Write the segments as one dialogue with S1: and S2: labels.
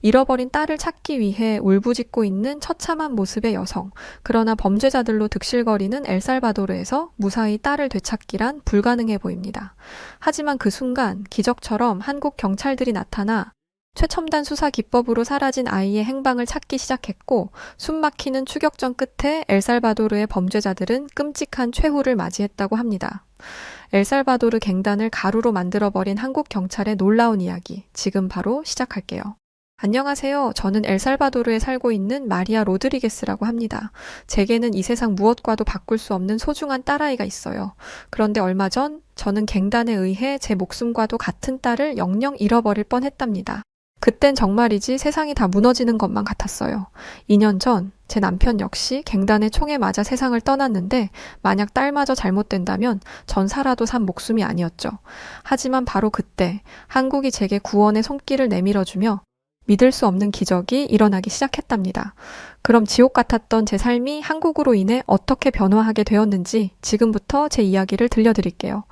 S1: 잃어버린 딸을 찾기 위해 울부짖고 있는 처참한 모습의 여성. 그러나 범죄자들로 득실거리는 엘살바도르에서 무사히 딸을 되찾기란 불가능해 보입니다. 하지만 그 순간 기적처럼 한국 경찰들이 나타나 최첨단 수사 기법으로 사라진 아이의 행방을 찾기 시작했고, 숨막히는 추격전 끝에 엘살바도르의 범죄자들은 끔찍한 최후를 맞이했다고 합니다. 엘살바도르 갱단을 가루로 만들어버린 한국 경찰의 놀라운 이야기, 지금 바로 시작할게요. 안녕하세요. 저는 엘살바도르에 살고 있는 마리아 로드리게스라고 합니다. 제게는 이 세상 무엇과도 바꿀 수 없는 소중한 딸아이가 있어요. 그런데 얼마 전 저는 갱단에 의해 제 목숨과도 같은 딸을 영영 잃어버릴 뻔했답니다. 그땐 정말이지 세상이 다 무너지는 것만 같았어요. 2년 전 제 남편 역시 갱단의 총에 맞아 세상을 떠났는데, 만약 딸마저 잘못된다면 전 살아도 산 목숨이 아니었죠. 하지만 바로 그때 한국이 제게 구원의 손길을 내밀어주며 믿을 수 없는 기적이 일어나기 시작했답니다. 그럼 지옥 같았던 제 삶이 한국으로 인해 어떻게 변화하게 되었는지 지금부터 제 이야기를 들려드릴게요.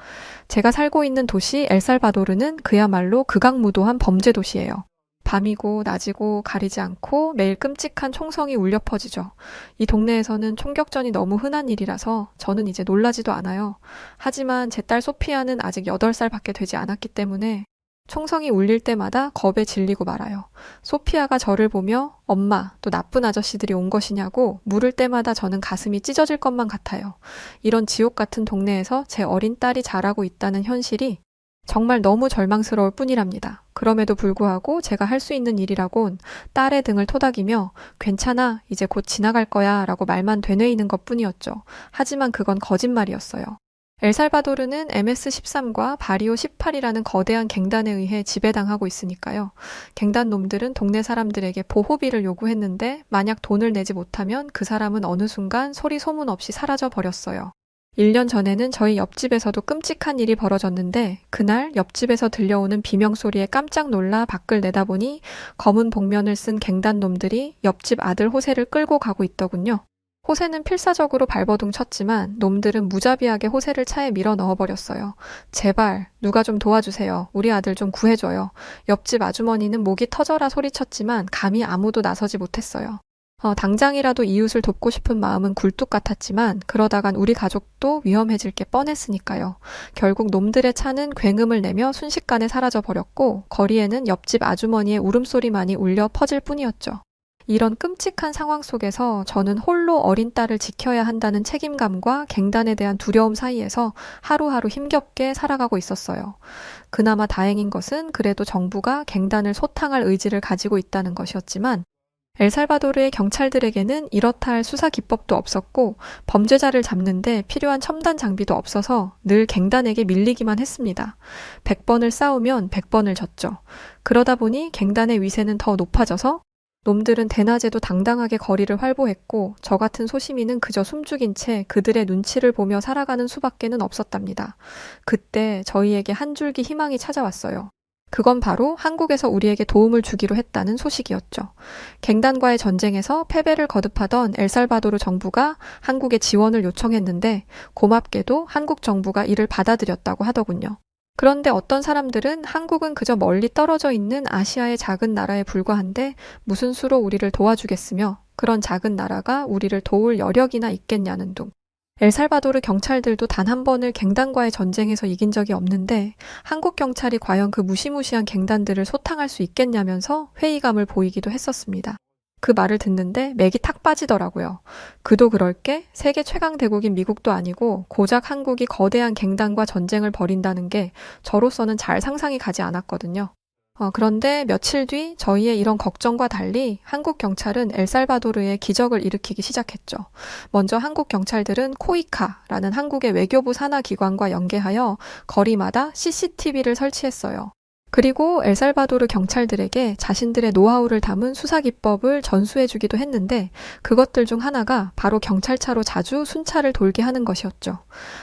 S1: 제가 살고 있는 도시 엘살바도르는 그야말로 극악무도한 범죄 도시예요. 밤이고 낮이고 가리지 않고 매일 끔찍한 총성이 울려 퍼지죠. 이 동네에서는 총격전이 너무 흔한 일이라서 저는 이제 놀라지도 않아요. 하지만 제 딸 소피아는 아직 8살밖에 되지 않았기 때문에 총성이 울릴 때마다 겁에 질리고 말아요. 소피아가 저를 보며 엄마, 또 나쁜 아저씨들이 온 것이냐고 물을 때마다 저는 가슴이 찢어질 것만 같아요. 이런 지옥 같은 동네에서 제 어린 딸이 자라고 있다는 현실이 정말 너무 절망스러울 뿐이랍니다. 그럼에도 불구하고 제가 할 수 있는 일이라곤 딸의 등을 토닥이며 괜찮아, 이제 곧 지나갈 거야 라고 말만 되뇌이는 것뿐이었죠. 하지만 그건 거짓말이었어요. 엘살바도르는 MS-13과 바리오 18이라는 거대한 갱단에 의해 지배당하고 있으니까요. 갱단 놈들은 동네 사람들에게 보호비를 요구했는데, 만약 돈을 내지 못하면 그 사람은 어느 순간 소리 소문 없이 사라져 버렸어요. 1년 전에는 저희 옆집에서도 끔찍한 일이 벌어졌는데, 그날 옆집에서 들려오는 비명소리에 깜짝 놀라 밖을 내다보니 검은 복면을 쓴 갱단 놈들이 옆집 아들 호세를 끌고 가고 있더군요. 호세는 필사적으로 발버둥 쳤지만 놈들은 무자비하게 호세를 차에 밀어 넣어버렸어요. 제발 누가 좀 도와주세요. 우리 아들 좀 구해줘요. 옆집 아주머니는 목이 터져라 소리쳤지만 감히 아무도 나서지 못했어요. 당장이라도 이웃을 돕고 싶은 마음은 굴뚝 같았지만 그러다간 우리 가족도 위험해질 게 뻔했으니까요. 결국 놈들의 차는 굉음을 내며 순식간에 사라져버렸고, 거리에는 옆집 아주머니의 울음소리만이 울려 퍼질 뿐이었죠. 이런 끔찍한 상황 속에서 저는 홀로 어린 딸을 지켜야 한다는 책임감과 갱단에 대한 두려움 사이에서 하루하루 힘겹게 살아가고 있었어요. 그나마 다행인 것은 그래도 정부가 갱단을 소탕할 의지를 가지고 있다는 것이었지만, 엘살바도르의 경찰들에게는 이렇다 할 수사 기법도 없었고 범죄자를 잡는데 필요한 첨단 장비도 없어서 늘 갱단에게 밀리기만 했습니다. 100번을 싸우면 100번을 졌죠. 그러다 보니 갱단의 위세는 더 높아져서 놈들은 대낮에도 당당하게 거리를 활보했고, 저 같은 소시민은 그저 숨죽인 채 그들의 눈치를 보며 살아가는 수밖에는 없었답니다. 그때 저희에게 한 줄기 희망이 찾아왔어요. 그건 바로 한국에서 우리에게 도움을 주기로 했다는 소식이었죠. 갱단과의 전쟁에서 패배를 거듭하던 엘살바도르 정부가 한국에 지원을 요청했는데, 고맙게도 한국 정부가 이를 받아들였다고 하더군요. 그런데 어떤 사람들은 한국은 그저 멀리 떨어져 있는 아시아의 작은 나라에 불과한데 무슨 수로 우리를 도와주겠으며, 그런 작은 나라가 우리를 도울 여력이나 있겠냐는 둥. 엘살바도르 경찰들도 단 한 번을 갱단과의 전쟁에서 이긴 적이 없는데 한국 경찰이 과연 그 무시무시한 갱단들을 소탕할 수 있겠냐면서 회의감을 보이기도 했었습니다. 그 말을 듣는데 맥이 탁 빠지더라고요. 그도 그럴 게 세계 최강 대국인 미국도 아니고 고작 한국이 거대한 갱단과 전쟁을 벌인다는 게 저로서는 잘 상상이 가지 않았거든요. 그런데 며칠 뒤 저희의 이런 걱정과 달리 한국 경찰은 엘살바도르에 기적을 일으키기 시작했죠. 먼저 한국 경찰들은 코이카라는 한국의 외교부 산하 기관과 연계하여 거리마다 CCTV를 설치했어요. 그리고 엘살바도르 경찰들에게 자신들의 노하우를 담은 수사 기법을 전수해주기도 했는데, 그것들 중 하나가 바로 경찰차로 자주 순찰을 돌게 하는 것이었죠.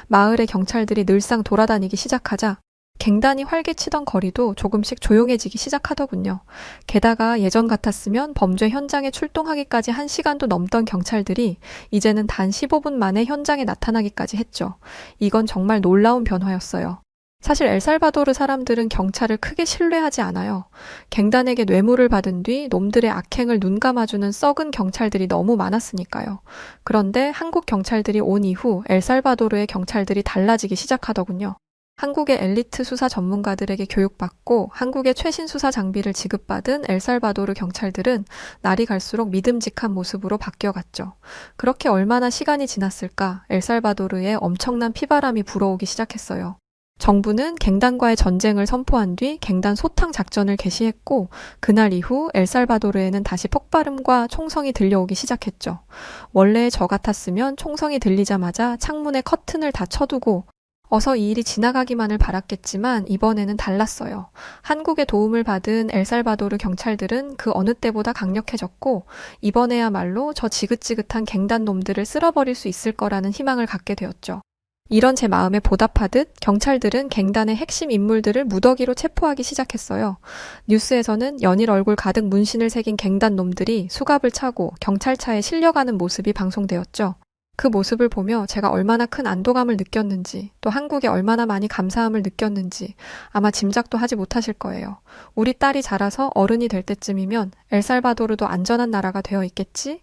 S1: 마을의 경찰들이 늘상 돌아다니기 시작하자 갱단이 활개치던 거리도 조금씩 조용해지기 시작하더군요. 게다가 예전 같았으면 범죄 현장에 출동하기까지 1시간도 넘던 경찰들이 이제는 단 15분 만에 현장에 나타나기까지 했죠. 이건 정말 놀라운 변화였어요. 사실 엘살바도르 사람들은 경찰을 크게 신뢰하지 않아요. 갱단에게 뇌물을 받은 뒤 놈들의 악행을 눈감아주는 썩은 경찰들이 너무 많았으니까요. 그런데 한국 경찰들이 온 이후 엘살바도르의 경찰들이 달라지기 시작하더군요. 한국의 엘리트 수사 전문가들에게 교육받고 한국의 최신 수사 장비를 지급받은 엘살바도르 경찰들은 날이 갈수록 믿음직한 모습으로 바뀌어갔죠. 그렇게 얼마나 시간이 지났을까 엘살바도르에 엄청난 피바람이 불어오기 시작했어요. 정부는 갱단과의 전쟁을 선포한 뒤 갱단 소탕 작전을 개시했고 그날 이후 엘살바도르에는 다시 폭발음과 총성이 들려오기 시작했죠. 원래 저 같았으면 총성이 들리자마자 창문에 커튼을 다 쳐두고 어서 이 일이 지나가기만을 바랐겠지만 이번에는 달랐어요. 한국의 도움을 받은 엘살바도르 경찰들은 그 어느 때보다 강력해졌고 이번에야말로 저 지긋지긋한 갱단 놈들을 쓸어버릴 수 있을 거라는 희망을 갖게 되었죠. 이런 제 마음에 보답하듯 경찰들은 갱단의 핵심 인물들을 무더기로 체포하기 시작했어요. 뉴스에서는 연일 얼굴 가득 문신을 새긴 갱단 놈들이 수갑을 차고 경찰차에 실려가는 모습이 방송되었죠. 그 모습을 보며 제가 얼마나 큰 안도감을 느꼈는지, 또 한국에 얼마나 많이 감사함을 느꼈는지 아마 짐작도 하지 못하실 거예요. 우리 딸이 자라서 어른이 될 때쯤이면 엘살바도르도 안전한 나라가 되어 있겠지?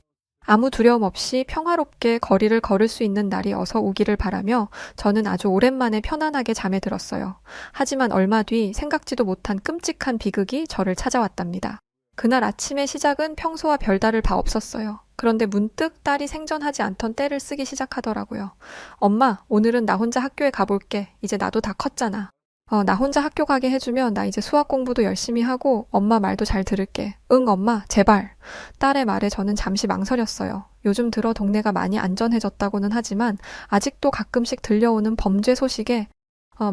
S1: 아무 두려움 없이 평화롭게 거리를 걸을 수 있는 날이 어서 오기를 바라며 저는 아주 오랜만에 편안하게 잠에 들었어요. 하지만 얼마 뒤 생각지도 못한 끔찍한 비극이 저를 찾아왔답니다. 그날 아침의 시작은 평소와 별다를 바 없었어요. 그런데 문득 딸이 생전하지 않던 떼를 쓰기 시작하더라고요. 엄마, 오늘은 나 혼자 학교에 가볼게. 이제 나도 다 컸잖아. 나 혼자 학교 가게 해주면 나 이제 수학 공부도 열심히 하고 엄마 말도 잘 들을게. 응, 엄마, 제발. 딸의 말에 저는 잠시 망설였어요. 요즘 들어 동네가 많이 안전해졌다고는 하지만 아직도 가끔씩 들려오는 범죄 소식에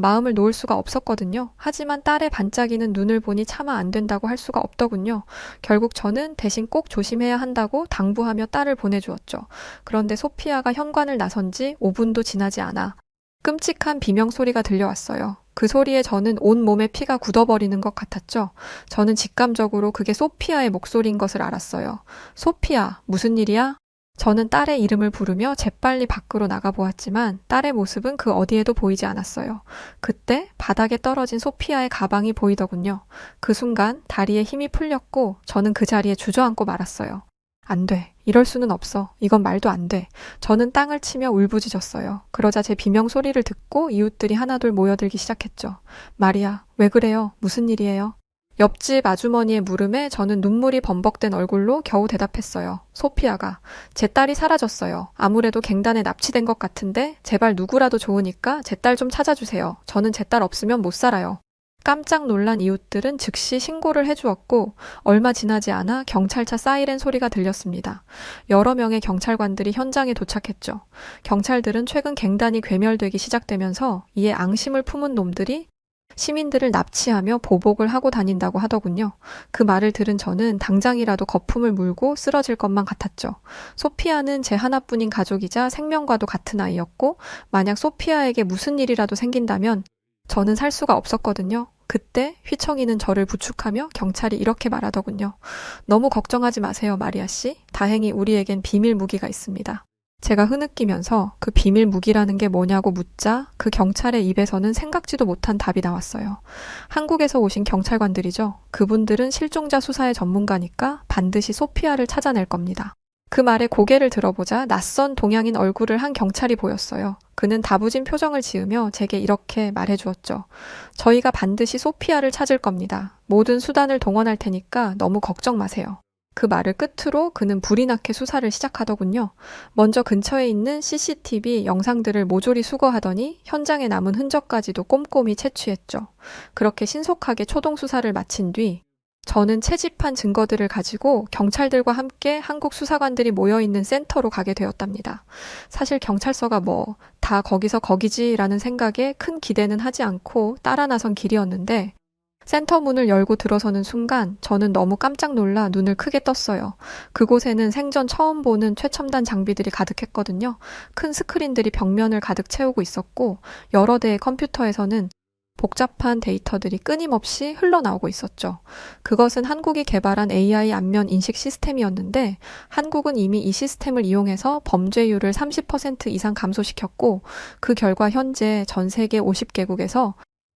S1: 마음을 놓을 수가 없었거든요. 하지만 딸의 반짝이는 눈을 보니 차마 안 된다고 할 수가 없더군요. 결국 저는 대신 꼭 조심해야 한다고 당부하며 딸을 보내주었죠. 그런데 소피아가 현관을 나선 지 5분도 지나지 않아 끔찍한 비명 소리가 들려왔어요. 그 소리에 저는 온몸에 피가 굳어버리는 것 같았죠. 저는 직감적으로 그게 소피아의 목소리인 것을 알았어요. 소피아, 무슨 일이야? 저는 딸의 이름을 부르며 재빨리 밖으로 나가보았지만 딸의 모습은 그 어디에도 보이지 않았어요. 그때 바닥에 떨어진 소피아의 가방이 보이더군요. 그 순간 다리에 힘이 풀렸고 저는 그 자리에 주저앉고 말았어요. 안 돼. 이럴 수는 없어. 이건 말도 안 돼. 저는 땅을 치며 울부짖었어요. 그러자 제 비명 소리를 듣고 이웃들이 하나둘 모여들기 시작했죠. 마리아, 왜 그래요? 무슨 일이에요? 옆집 아주머니의 물음에 저는 눈물이 범벅된 얼굴로 겨우 대답했어요. 소피아가. 제 딸이 사라졌어요. 아무래도 갱단에 납치된 것 같은데 제발 누구라도 좋으니까 제 딸 좀 찾아주세요. 저는 제 딸 없으면 못 살아요. 깜짝 놀란 이웃들은 즉시 신고를 해주었고 얼마 지나지 않아 경찰차 사이렌 소리가 들렸습니다. 여러 명의 경찰관들이 현장에 도착했죠. 경찰들은 최근 갱단이 괴멸되기 시작되면서 이에 앙심을 품은 놈들이 시민들을 납치하며 보복을 하고 다닌다고 하더군요. 그 말을 들은 저는 당장이라도 거품을 물고 쓰러질 것만 같았죠. 소피아는 제 하나뿐인 가족이자 생명과도 같은 아이였고 만약 소피아에게 무슨 일이라도 생긴다면 저는 살 수가 없었거든요. 그때 휘청이는 저를 부축하며 경찰이 이렇게 말하더군요. 너무 걱정하지 마세요, 마리아 씨. 다행히 우리에겐 비밀 무기가 있습니다. 제가 흐느끼면서 그 비밀 무기라는 게 뭐냐고 묻자 그 경찰의 입에서는 생각지도 못한 답이 나왔어요. 한국에서 오신 경찰관들이죠. 그분들은 실종자 수사의 전문가니까 반드시 소피아를 찾아낼 겁니다. 그 말에 고개를 들어보자 낯선 동양인 얼굴을 한 경찰이 보였어요. 그는 다부진 표정을 지으며 제게 이렇게 말해주었죠. 저희가 반드시 소피아를 찾을 겁니다. 모든 수단을 동원할 테니까 너무 걱정 마세요. 그 말을 끝으로 그는 불이 나게 수사를 시작하더군요. 먼저 근처에 있는 CCTV 영상들을 모조리 수거하더니 현장에 남은 흔적까지도 꼼꼼히 채취했죠. 그렇게 신속하게 초동 수사를 마친 뒤 저는 채집한 증거들을 가지고 경찰들과 함께 한국 수사관들이 모여있는 센터로 가게 되었답니다. 사실 경찰서가 다 거기서 거기지라는 생각에 큰 기대는 하지 않고 따라 나선 길이었는데 센터 문을 열고 들어서는 순간 저는 너무 깜짝 놀라 눈을 크게 떴어요. 그곳에는 생전 처음 보는 최첨단 장비들이 가득했거든요. 큰 스크린들이 벽면을 가득 채우고 있었고 여러 대의 컴퓨터에서는 복잡한 데이터들이 끊임없이 흘러나오고 있었죠. 그것은 한국이 개발한 AI 안면 인식 시스템이었는데 한국은 이미 이 시스템을 이용해서 범죄율을 30% 이상 감소시켰고 그 결과 현재 전 세계 50개국에서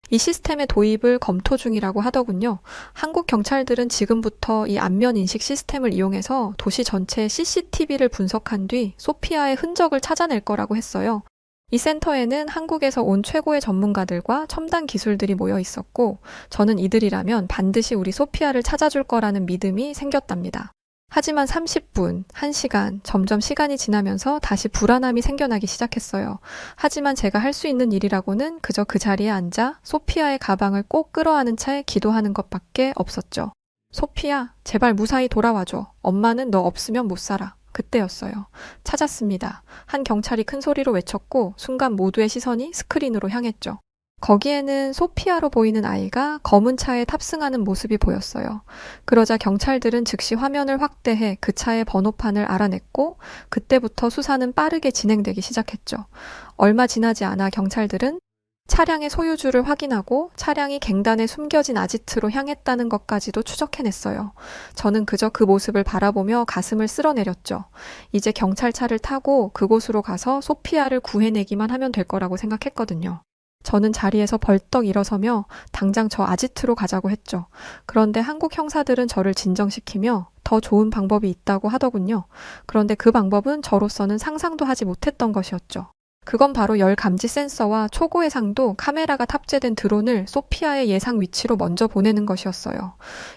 S1: 이 시스템의 도입을 검토 중이라고 하더군요. 한국 경찰들은 지금부터 이 안면 인식 시스템을 이용해서 도시 전체의 CCTV를 분석한 뒤 소피아의 흔적을 찾아낼 거라고 했어요. 이 센터에는 한국에서 온 최고의 전문가들과 첨단 기술들이 모여 있었고, 저는 이들이라면 반드시 우리 소피아를 찾아줄 거라는 믿음이 생겼답니다. 하지만 30분, 1시간, 점점 시간이 지나면서 다시 불안함이 생겨나기 시작했어요. 하지만 제가 할 수 있는 일이라고는 그저 그 자리에 앉아 소피아의 가방을 꼭 끌어안은 채 기도하는 것밖에 없었죠. 소피아, 제발 무사히 돌아와줘. 엄마는 너 없으면 못 살아. 그때였어요. 찾았습니다. 한 경찰이 큰 소리로 외쳤고 순간 모두의 시선이 스크린으로 향했죠. 거기에는 소피아로 보이는 아이가 검은 차에 탑승하는 모습이 보였어요. 그러자 경찰들은 즉시 화면을 확대해 그 차의 번호판을 알아냈고 그때부터 수사는 빠르게 진행되기 시작했죠. 얼마 지나지 않아 경찰들은 차량의 소유주를 확인하고 차량이 갱단에 숨겨진 아지트로 향했다는 것까지도 추적해냈어요. 저는 그저 그 모습을 바라보며 가슴을 쓸어내렸죠. 이제 경찰차를 타고 그곳으로 가서 소피아를 구해내기만 하면 될 거라고 생각했거든요. 저는 자리에서 벌떡 일어서며 당장 저 아지트로 가자고 했죠. 그런데 한국 형사들은 저를 진정시키며 더 좋은 방법이 있다고 하더군요. 그런데 그 방법은 저로서는 상상도 하지 못했던 것이었죠. 그건 바로 열 감지 센서와 초고 해상도 카메라가 탑재된 드론을 소피아의 예상 위치로 먼저 보내는 것이었어요.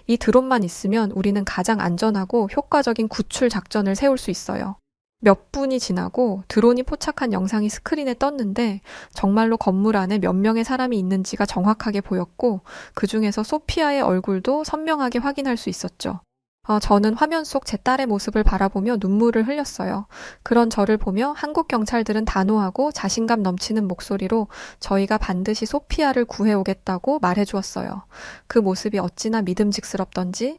S1: 이 드론만 있으면 우리는 가장 안전하고 효과적인 구출 작전을 세울 수 있어요. 몇 분이 지나고 드론이 포착한 영상이 스크린에 떴는데 정말로 건물 안에 몇 명의 사람이 있는지가 정확하게 보였고 그 중에서 소피아의 얼굴도 선명하게 확인할 수 있었죠. 저는 화면 속 제 딸의 모습을 바라보며 눈물을 흘렸어요. 그런 저를 보며 한국 경찰들은 단호하고 자신감 넘치는 목소리로 저희가 반드시 소피아를 구해오겠다고 말해주었어요. 그 모습이 어찌나 믿음직스럽던지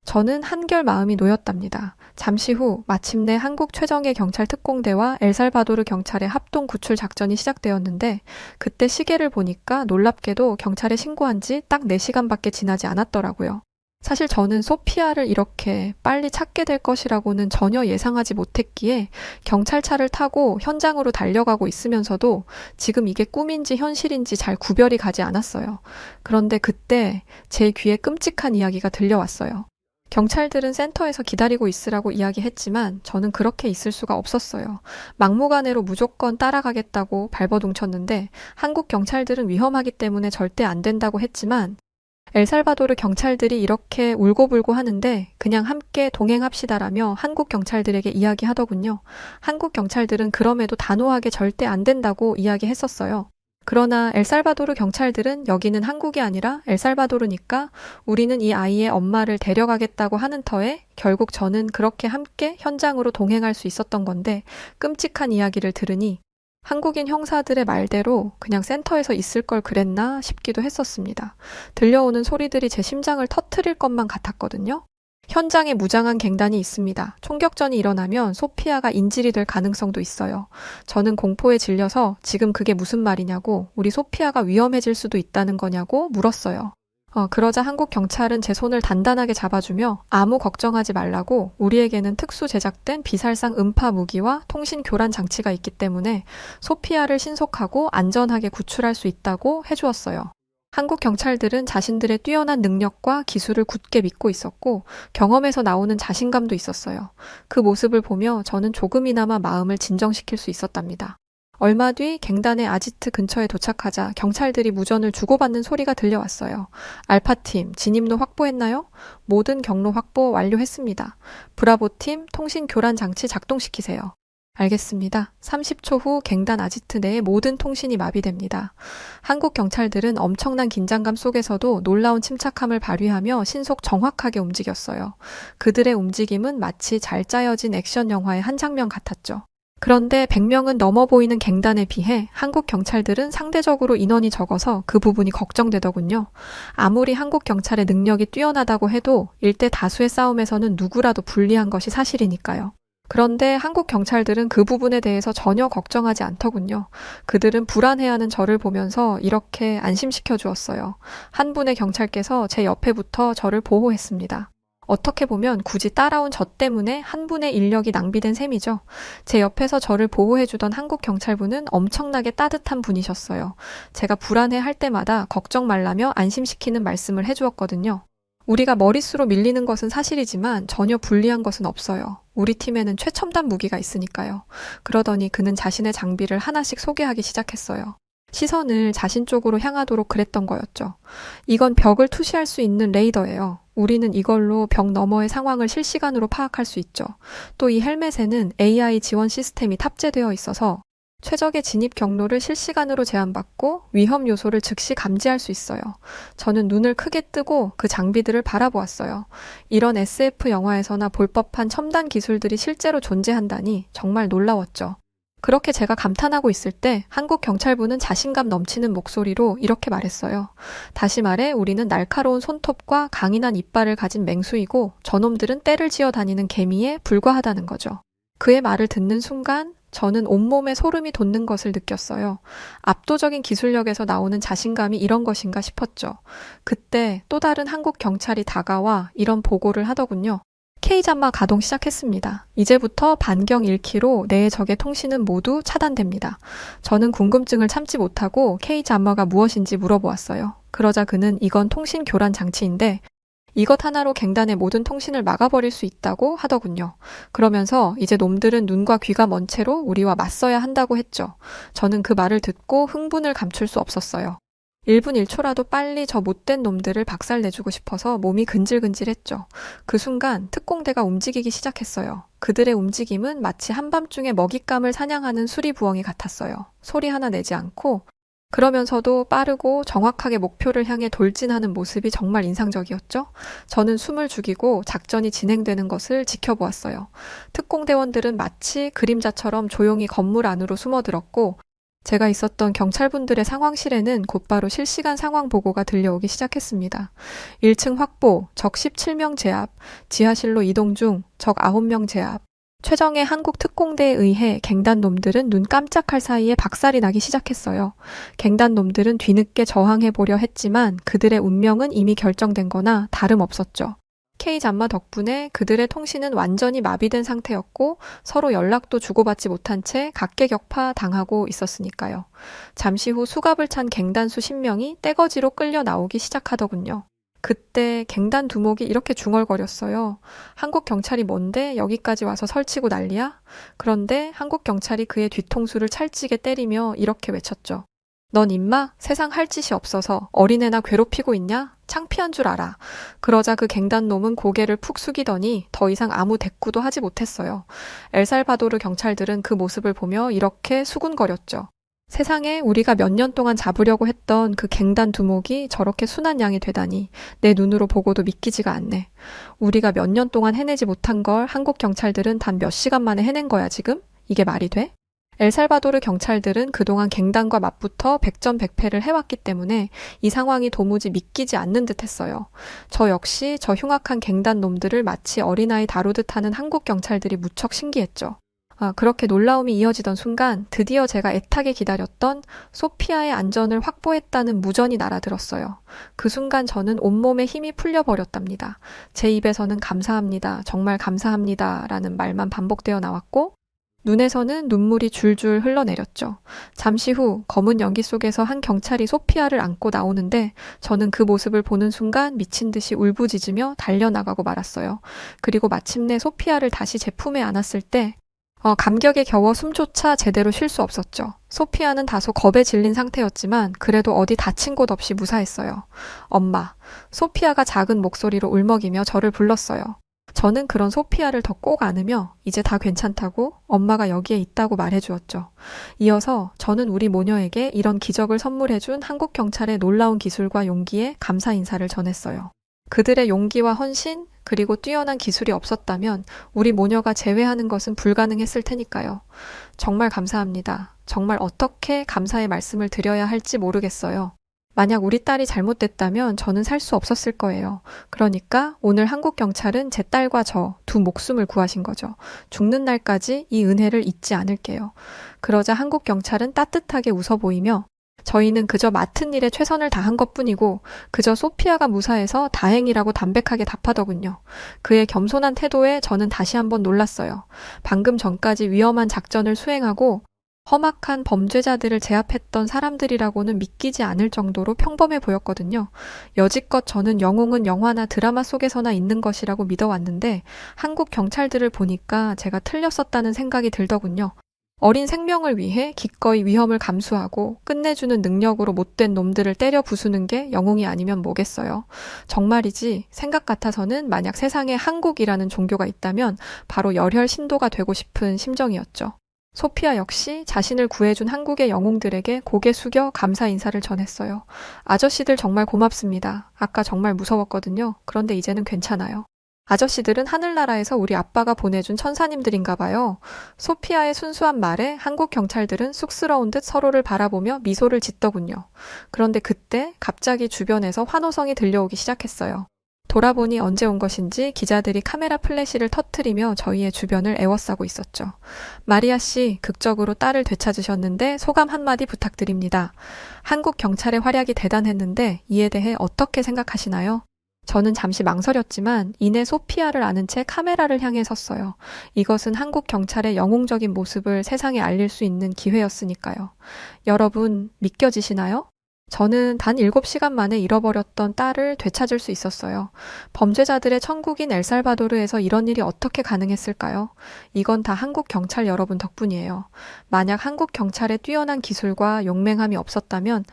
S1: 저는 한결 마음이 놓였답니다. 잠시 후 마침내 한국 최정예 경찰 특공대와 엘살바도르 경찰의 합동 구출 작전이 시작되었는데 그때 시계를 보니까 놀랍게도 경찰에 신고한 지 딱 4시간밖에 지나지 않았더라고요. 사실 저는 소피아를 이렇게 빨리 찾게 될 것이라고는 전혀 예상하지 못했기에 경찰차를 타고 현장으로 달려가고 있으면서도 지금 이게 꿈인지 현실인지 잘 구별이 가지 않았어요. 그런데 그때 제 귀에 끔찍한 이야기가 들려왔어요. 경찰들은 센터에서 기다리고 있으라고 이야기했지만 저는 그렇게 있을 수가 없었어요. 막무가내로 무조건 따라가겠다고 발버둥쳤는데 한국 경찰들은 위험하기 때문에 절대 안 된다고 했지만 엘살바도르 경찰들이 이렇게 울고불고 하는데 그냥 함께 동행합시다라며 한국 경찰들에게 이야기하더군요. 한국 경찰들은 그럼에도 단호하게 절대 안 된다고 이야기했었어요. 그러나 엘살바도르 경찰들은 여기는 한국이 아니라 엘살바도르니까 우리는 이 아이의 엄마를 데려가겠다고 하는 터에 결국 저는 그렇게 함께 현장으로 동행할 수 있었던 건데 끔찍한 이야기를 들으니 한국인 형사들의 말대로 그냥 센터에서 있을 걸 그랬나 싶기도 했었습니다. 들려오는 소리들이 제 심장을 터트릴 것만 같았거든요. 현장에 무장한 갱단이 있습니다. 총격전이 일어나면 소피아가 인질이 될 가능성도 있어요. 저는 공포에 질려서 지금 그게 무슨 말이냐고 우리 소피아가 위험해질 수도 있다는 거냐고 물었어요. 그러자 한국 경찰은 제 손을 단단하게 잡아주며 아무 걱정하지 말라고 우리에게는 특수 제작된 비살상 음파 무기와 통신 교란 장치가 있기 때문에 소피아를 신속하고 안전하게 구출할 수 있다고 해주었어요. 한국 경찰들은 자신들의 뛰어난 능력과 기술을 굳게 믿고 있었고 경험에서 나오는 자신감도 있었어요. 그 모습을 보며 저는 조금이나마 마음을 진정시킬 수 있었답니다. 얼마 뒤 갱단의 아지트 근처에 도착하자 경찰들이 무전을 주고받는 소리가 들려왔어요. 알파팀, 진입로 확보했나요? 모든 경로 확보 완료했습니다. 브라보팀, 통신 교란 장치 작동시키세요. 알겠습니다. 30초 후 갱단 아지트 내의 모든 통신이 마비됩니다. 한국 경찰들은 엄청난 긴장감 속에서도 놀라운 침착함을 발휘하며 신속 정확하게 움직였어요. 그들의 움직임은 마치 잘 짜여진 액션 영화의 한 장면 같았죠. 그런데 100명은 넘어 보이는 갱단에 비해 한국 경찰들은 상대적으로 인원이 적어서 그 부분이 걱정되더군요. 아무리 한국 경찰의 능력이 뛰어나다고 해도 일대 다수의 싸움에서는 누구라도 불리한 것이 사실이니까요. 그런데 한국 경찰들은 그 부분에 대해서 전혀 걱정하지 않더군요. 그들은 불안해하는 저를 보면서 이렇게 안심시켜 주었어요. 한 분의 경찰께서 제 옆에 붙어 저를 보호했습니다. 어떻게 보면 굳이 따라온 저 때문에 한 분의 인력이 낭비된 셈이죠. 제 옆에서 저를 보호해주던 한국 경찰분은 엄청나게 따뜻한 분이셨어요. 제가 불안해할 때마다 걱정 말라며 안심시키는 말씀을 해주었거든요. 우리가 머릿수로 밀리는 것은 사실이지만 전혀 불리한 것은 없어요. 우리 팀에는 최첨단 무기가 있으니까요. 그러더니 그는 자신의 장비를 하나씩 소개하기 시작했어요. 시선을 자신 쪽으로 향하도록 그랬던 거였죠. 이건 벽을 투시할 수 있는 레이더예요. 우리는 이걸로 벽 너머의 상황을 실시간으로 파악할 수 있죠. 또 이 헬멧에는 AI 지원 시스템이 탑재되어 있어서 최적의 진입 경로를 실시간으로 제한받고 위험 요소를 즉시 감지할 수 있어요. 저는 눈을 크게 뜨고 그 장비들을 바라보았어요. 이런 SF 영화에서나 볼 법한 첨단 기술들이 실제로 존재한다니 정말 놀라웠죠. 그렇게 제가 감탄하고 있을 때 한국 경찰부는 자신감 넘치는 목소리로 이렇게 말했어요. 다시 말해 우리는 날카로운 손톱과 강인한 이빨을 가진 맹수이고 저놈들은 떼를 지어 다니는 개미에 불과하다는 거죠. 그의 말을 듣는 순간 저는 온몸에 소름이 돋는 것을 느꼈어요. 압도적인 기술력에서 나오는 자신감이 이런 것인가 싶었죠. 그때 또 다른 한국 경찰이 다가와 이런 보고를 하더군요. K잠마 가동 시작했습니다. 이제부터 반경 1km 내의 적의 통신은 모두 차단됩니다. 저는 궁금증을 참지 못하고 K잠마가 무엇인지 물어보았어요. 그러자 그는 이건 통신 교란 장치인데 이것 하나로 갱단의 모든 통신을 막아버릴 수 있다고 하더군요. 그러면서 이제 놈들은 눈과 귀가 먼 채로 우리와 맞서야 한다고 했죠. 저는 그 말을 듣고 흥분을 감출 수 없었어요. 1분 1초라도 빨리 저 못된 놈들을 박살내주고 싶어서 몸이 근질근질했죠. 그 순간 특공대가 움직이기 시작했어요. 그들의 움직임은 마치 한밤중에 먹잇감을 사냥하는 수리부엉이 같았어요. 소리 하나 내지 않고 그러면서도 빠르고 정확하게 목표를 향해 돌진하는 모습이 정말 인상적이었죠. 저는 숨을 죽이고 작전이 진행되는 것을 지켜보았어요. 특공대원들은 마치 그림자처럼 조용히 건물 안으로 숨어들었고 제가 있었던 경찰분들의 상황실에는 곧바로 실시간 상황 보고가 들려오기 시작했습니다. 1층 확보, 적 17명 제압, 지하실로 이동 중, 적 9명 제압. 최정예 한국 특공대에 의해 갱단 놈들은 눈 깜짝할 사이에 박살이 나기 시작했어요. 갱단 놈들은 뒤늦게 저항해보려 했지만 그들의 운명은 이미 결정된 거나 다름없었죠. K잠마 덕분에 그들의 통신은 완전히 마비된 상태였고 서로 연락도 주고받지 못한 채 각계격파 당하고 있었으니까요. 잠시 후 수갑을 찬 갱단 수 10명이 떼거지로 끌려 나오기 시작하더군요. 그때 갱단 두목이 이렇게 중얼거렸어요. 한국 경찰이 뭔데 여기까지 와서 설치고 난리야? 그런데 한국 경찰이 그의 뒤통수를 찰지게 때리며 이렇게 외쳤죠. 넌 임마 세상 할 짓이 없어서 어린애나 괴롭히고 있냐? 창피한 줄 알아. 그러자 그 갱단 놈은 고개를 푹 숙이더니 더 이상 아무 대꾸도 하지 못했어요. 엘살바도르 경찰들은 그 모습을 보며 이렇게 수군거렸죠. 세상에 우리가 몇 년 동안 잡으려고 했던 그 갱단 두목이 저렇게 순한 양이 되다니 내 눈으로 보고도 믿기지가 않네. 우리가 몇 년 동안 해내지 못한 걸 한국 경찰들은 단 몇 시간 만에 해낸 거야 지금? 이게 말이 돼? 엘살바도르 경찰들은 그동안 갱단과 맞붙어 백전백패를 해왔기 때문에 이 상황이 도무지 믿기지 않는 듯 했어요. 저 역시 저 흉악한 갱단 놈들을 마치 어린아이 다루듯 하는 한국 경찰들이 무척 신기했죠. 그렇게 놀라움이 이어지던 순간 드디어 제가 애타게 기다렸던 소피아의 안전을 확보했다는 무전이 날아들었어요. 그 순간 저는 온몸에 힘이 풀려버렸답니다. 제 입에서는 감사합니다, 정말 감사합니다 라는 말만 반복되어 나왔고 눈에서는 눈물이 줄줄 흘러내렸죠. 잠시 후 검은 연기 속에서 한 경찰이 소피아를 안고 나오는데 저는 그 모습을 보는 순간 미친 듯이 울부짖으며 달려나가고 말았어요. 그리고 마침내 소피아를 다시 제 품에 안았을 때 감격에 겨워 숨조차 제대로 쉴 수 없었죠. 소피아는 다소 겁에 질린 상태였지만 그래도 어디 다친 곳 없이 무사했어요. 엄마. 소피아가 작은 목소리로 울먹이며 저를 불렀어요. 저는 그런 소피아를 더 꼭 안으며 이제 다 괜찮다고 엄마가 여기에 있다고 말해주었죠. 이어서 저는 우리 모녀에게 이런 기적을 선물해준 한국 경찰의 놀라운 기술과 용기에 감사 인사를 전했어요. 그들의 용기와 헌신 그리고 뛰어난 기술이 없었다면 우리 모녀가 재회하는 것은 불가능했을 테니까요. 정말 감사합니다. 정말 어떻게 감사의 말씀을 드려야 할지 모르겠어요. 만약 우리 딸이 잘못됐다면 저는 살 수 없었을 거예요. 그러니까 오늘 한국 경찰은 제 딸과 저 두 목숨을 구하신 거죠. 죽는 날까지 이 은혜를 잊지 않을게요. 그러자 한국 경찰은 따뜻하게 웃어 보이며 저희는 그저 맡은 일에 최선을 다한 것뿐이고 그저 소피아가 무사해서 다행이라고 담백하게 답하더군요. 그의 겸손한 태도에 저는 다시 한번 놀랐어요. 방금 전까지 위험한 작전을 수행하고 험악한 범죄자들을 제압했던 사람들이라고는 믿기지 않을 정도로 평범해 보였거든요. 여지껏 저는 영웅은 영화나 드라마 속에서나 있는 것이라고 믿어왔는데 한국 경찰들을 보니까 제가 틀렸었다는 생각이 들더군요. 어린 생명을 위해 기꺼이 위험을 감수하고 끝내주는 능력으로 못된 놈들을 때려 부수는 게 영웅이 아니면 뭐겠어요. 정말이지 생각 같아서는 만약 세상에 한국이라는 종교가 있다면 바로 열혈 신도가 되고 싶은 심정이었죠. 소피아 역시 자신을 구해준 한국의 영웅들에게 고개 숙여 감사 인사를 전했어요. 아저씨들 정말 고맙습니다. 아까 정말 무서웠거든요. 그런데 이제는 괜찮아요. 아저씨들은 하늘나라에서 우리 아빠가 보내준 천사님들인가 봐요. 소피아의 순수한 말에 한국 경찰들은 쑥스러운 듯 서로를 바라보며 미소를 짓더군요. 그런데 그때 갑자기 주변에서 환호성이 들려오기 시작했어요. 돌아보니 언제 온 것인지 기자들이 카메라 플래시를 터뜨리며 저희의 주변을 에워싸고 있었죠. 마리아 씨, 극적으로 딸을 되찾으셨는데 소감 한마디 부탁드립니다. 한국 경찰의 활약이 대단했는데 이에 대해 어떻게 생각하시나요? 저는 잠시 망설였지만 이내 소피아를 아는 채 카메라를 향해 섰어요. 이것은 한국 경찰의 영웅적인 모습을 세상에 알릴 수 있는 기회였으니까요. 여러분, 믿겨지시나요? 저는 단 7시간 만에 잃어버렸던 딸을 되찾을 수 있었어요. 범죄자들의 천국인 엘살바도르에서 이런 일이 어떻게 가능했을까요? 이건 다 한국 경찰 여러분 덕분이에요. 만약 한국 경찰의 뛰어난 기술과 용맹함이 없었다면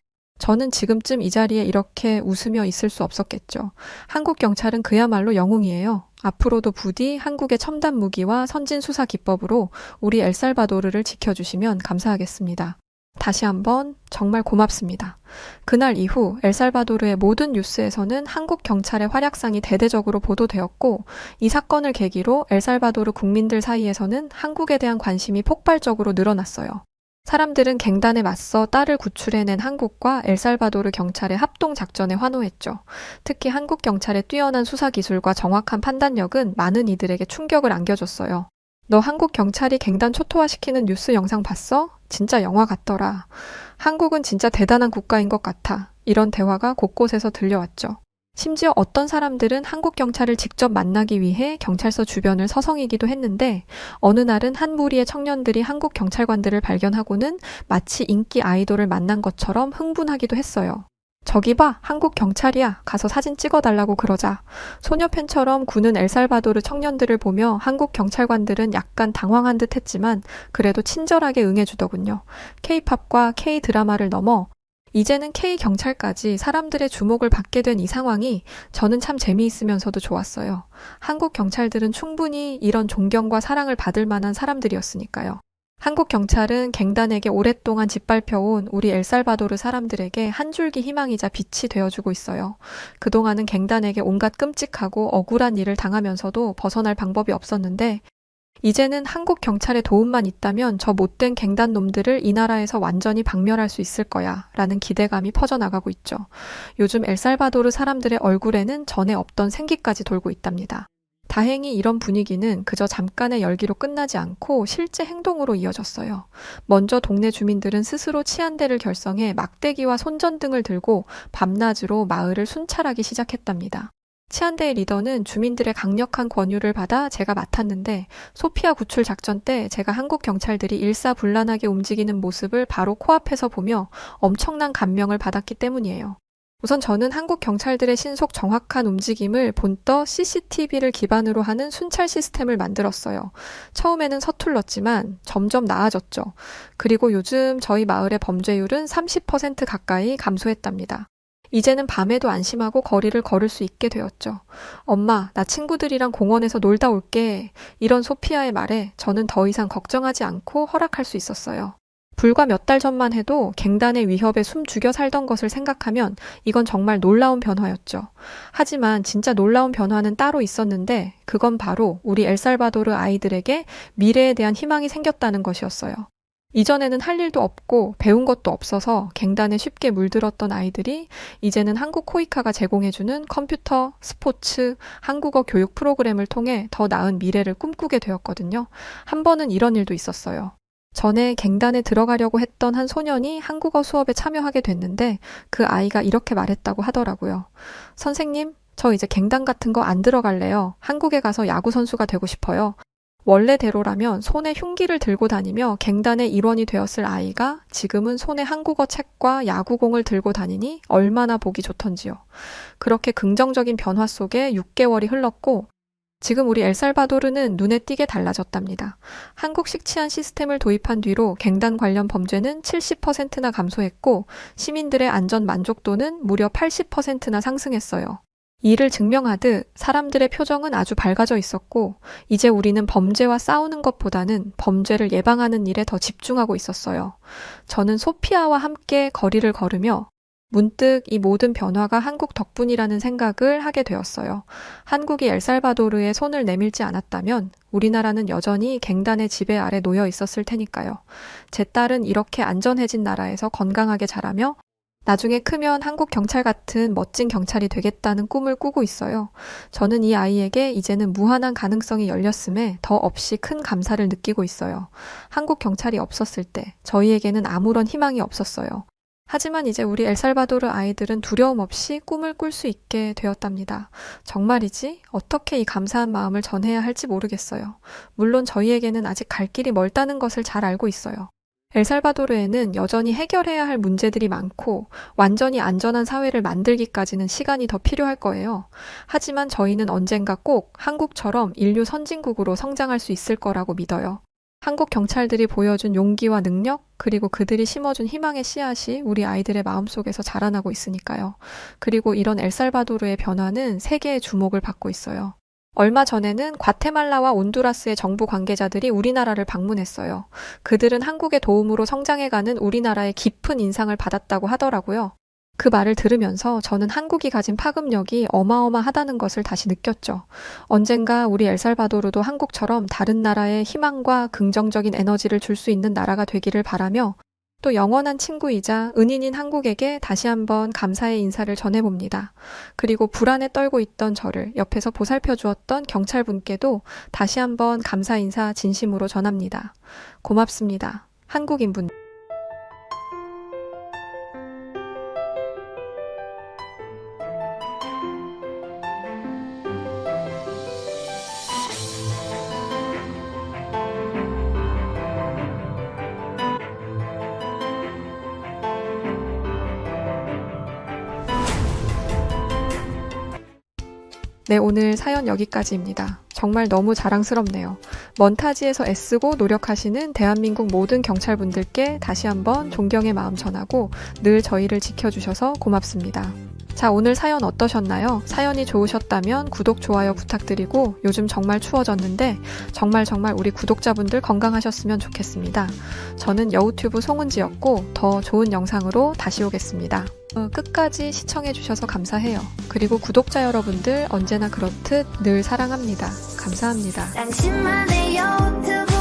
S1: 저는 지금쯤 이 자리에 이렇게 웃으며 있을 수 없었겠죠. 한국 경찰은 그야말로 영웅이에요. 앞으로도 부디 한국의 첨단 무기와 선진 수사 기법으로 우리 엘살바도르를 지켜주시면 감사하겠습니다. 다시 한번 정말 고맙습니다. 그날 이후 엘살바도르의 모든 뉴스에서는 한국 경찰의 활약상이 대대적으로 보도되었고 이 사건을 계기로 엘살바도르 국민들 사이에서는 한국에 대한 관심이 폭발적으로 늘어났어요. 사람들은 갱단에 맞서 딸을 구출해낸 한국과 엘살바도르 경찰의 합동작전에 환호했죠. 특히 한국 경찰의 뛰어난 수사 기술과 정확한 판단력은 많은 이들에게 충격을 안겨줬어요. 너 한국 경찰이 갱단 초토화시키는 뉴스 영상 봤어? 진짜 영화 같더라. 한국은 진짜 대단한 국가인 것 같아. 이런 대화가 곳곳에서 들려왔죠. 심지어 어떤 사람들은 한국 경찰을 직접 만나기 위해 경찰서 주변을 서성이기도 했는데 어느 날은 한 무리의 청년들이 한국 경찰관들을 발견하고는 마치 인기 아이돌을 만난 것처럼 흥분하기도 했어요. 저기 봐, 한국 경찰이야. 가서 사진 찍어달라고 그러자. 소녀 팬처럼 구는 엘살바도르 청년들을 보며 한국 경찰관들은 약간 당황한 듯 했지만 그래도 친절하게 응해주더군요. K-팝과 K-드라마를 넘어 이제는 K-경찰까지 사람들의 주목을 받게 된 이 상황이 저는 참 재미있으면서도 좋았어요. 한국 경찰들은 충분히 이런 존경과 사랑을 받을 만한 사람들이었으니까요. 한국 경찰은 갱단에게 오랫동안 짓밟혀온 우리 엘살바도르 사람들에게 한 줄기 희망이자 빛이 되어주고 있어요. 그동안은 갱단에게 온갖 끔찍하고 억울한 일을 당하면서도 벗어날 방법이 없었는데 이제는 한국 경찰의 도움만 있다면 저 못된 갱단 놈들을 이 나라에서 완전히 박멸할 수 있을 거야 라는 기대감이 퍼져나가고 있죠. 요즘 엘살바도르 사람들의 얼굴에는 전에 없던 생기까지 돌고 있답니다. 다행히 이런 분위기는 그저 잠깐의 열기로 끝나지 않고 실제 행동으로 이어졌어요. 먼저 동네 주민들은 스스로 치안대를 결성해 막대기와 손전등을 들고 밤낮으로 마을을 순찰하기 시작했답니다. 치안대의 리더는 주민들의 강력한 권유를 받아 제가 맡았는데 소피아 구출 작전 때 제가 한국 경찰들이 일사불란하게 움직이는 모습을 바로 코앞에서 보며 엄청난 감명을 받았기 때문이에요. 우선 저는 한국 경찰들의 신속 정확한 움직임을 본떠 CCTV를 기반으로 하는 순찰 시스템을 만들었어요. 처음에는 서툴렀지만 점점 나아졌죠. 그리고 요즘 저희 마을의 범죄율은 30% 가까이 감소했답니다. 이제는 밤에도 안심하고 거리를 걸을 수 있게 되었죠. 엄마, 나 친구들이랑 공원에서 놀다 올게. 이런 소피아의 말에 저는 더 이상 걱정하지 않고 허락할 수 있었어요. 불과 몇 달 전만 해도 갱단의 위협에 숨 죽여 살던 것을 생각하면 이건 정말 놀라운 변화였죠. 하지만 진짜 놀라운 변화는 따로 있었는데 그건 바로 우리 엘살바도르 아이들에게 미래에 대한 희망이 생겼다는 것이었어요. 이전에는 할 일도 없고 배운 것도 없어서 갱단에 쉽게 물들었던 아이들이 이제는 한국 코이카가 제공해주는 컴퓨터, 스포츠, 한국어 교육 프로그램을 통해 더 나은 미래를 꿈꾸게 되었거든요. 한 번은 이런 일도 있었어요. 전에 갱단에 들어가려고 했던 한 소년이 한국어 수업에 참여하게 됐는데 그 아이가 이렇게 말했다고 하더라고요. 선생님, 저 이제 갱단 같은 거 안 들어갈래요. 한국에 가서 야구 선수가 되고 싶어요. 원래대로라면 손에 흉기를 들고 다니며 갱단의 일원이 되었을 아이가 지금은 손에 한국어 책과 야구공을 들고 다니니 얼마나 보기 좋던지요. 그렇게 긍정적인 변화 속에 6개월이 흘렀고 지금 우리 엘살바도르는 눈에 띄게 달라졌답니다. 한국식 치안 시스템을 도입한 뒤로 갱단 관련 범죄는 70%나 감소했고 시민들의 안전 만족도는 무려 80%나 상승했어요. 이를 증명하듯 사람들의 표정은 아주 밝아져 있었고 이제 우리는 범죄와 싸우는 것보다는 범죄를 예방하는 일에 더 집중하고 있었어요. 저는 소피아와 함께 거리를 걸으며 문득 이 모든 변화가 한국 덕분이라는 생각을 하게 되었어요. 한국이 엘살바도르에 손을 내밀지 않았다면 우리나라는 여전히 갱단의 지배 아래 놓여 있었을 테니까요. 제 딸은 이렇게 안전해진 나라에서 건강하게 자라며 나중에 크면 한국 경찰 같은 멋진 경찰이 되겠다는 꿈을 꾸고 있어요. 저는 이 아이에게 이제는 무한한 가능성이 열렸음에 더 없이 큰 감사를 느끼고 있어요. 한국 경찰이 없었을 때 저희에게는 아무런 희망이 없었어요. 하지만 이제 우리 엘살바도르 아이들은 두려움 없이 꿈을 꿀 수 있게 되었답니다. 정말이지? 어떻게 이 감사한 마음을 전해야 할지 모르겠어요. 물론 저희에게는 아직 갈 길이 멀다는 것을 잘 알고 있어요. 엘살바도르에는 여전히 해결해야 할 문제들이 많고 완전히 안전한 사회를 만들기까지는 시간이 더 필요할 거예요. 하지만 저희는 언젠가 꼭 한국처럼 인류 선진국으로 성장할 수 있을 거라고 믿어요. 한국 경찰들이 보여준 용기와 능력, 그리고 그들이 심어준 희망의 씨앗이 우리 아이들의 마음속에서 자라나고 있으니까요. 그리고 이런 엘살바도르의 변화는 세계의 주목을 받고 있어요. 얼마 전에는 과테말라와 온두라스의 정부 관계자들이 우리나라를 방문했어요. 그들은 한국의 도움으로 성장해가는 우리나라의 깊은 인상을 받았다고 하더라고요. 그 말을 들으면서 저는 한국이 가진 파급력이 어마어마하다는 것을 다시 느꼈죠. 언젠가 우리 엘살바도르도 한국처럼 다른 나라에 희망과 긍정적인 에너지를 줄 수 있는 나라가 되기를 바라며 또 영원한 친구이자 은인인 한국에게 다시 한번 감사의 인사를 전해봅니다. 그리고 불안에 떨고 있던 저를 옆에서 보살펴 주었던 경찰분께도 다시 한번 감사 인사 진심으로 전합니다. 고맙습니다. 한국인분. 네, 오늘 사연 여기까지입니다. 정말 너무 자랑스럽네요. 먼타지에서 애쓰고 노력하시는 대한민국 모든 경찰분들께 다시 한번 존경의 마음 전하고 늘 저희를 지켜주셔서 고맙습니다. 자, 오늘 사연 어떠셨나요? 사연이 좋으셨다면 구독, 좋아요 부탁드리고 요즘 정말 추워졌는데 정말 우리 구독자분들 건강하셨으면 좋겠습니다. 저는 여우튜브 송은지였고 더 좋은 영상으로 다시 오겠습니다. 끝까지 시청해주셔서 감사해요. 그리고 구독자 여러분들 언제나 그렇듯 늘 사랑합니다. 감사합니다.
S2: 당신만의 유튜브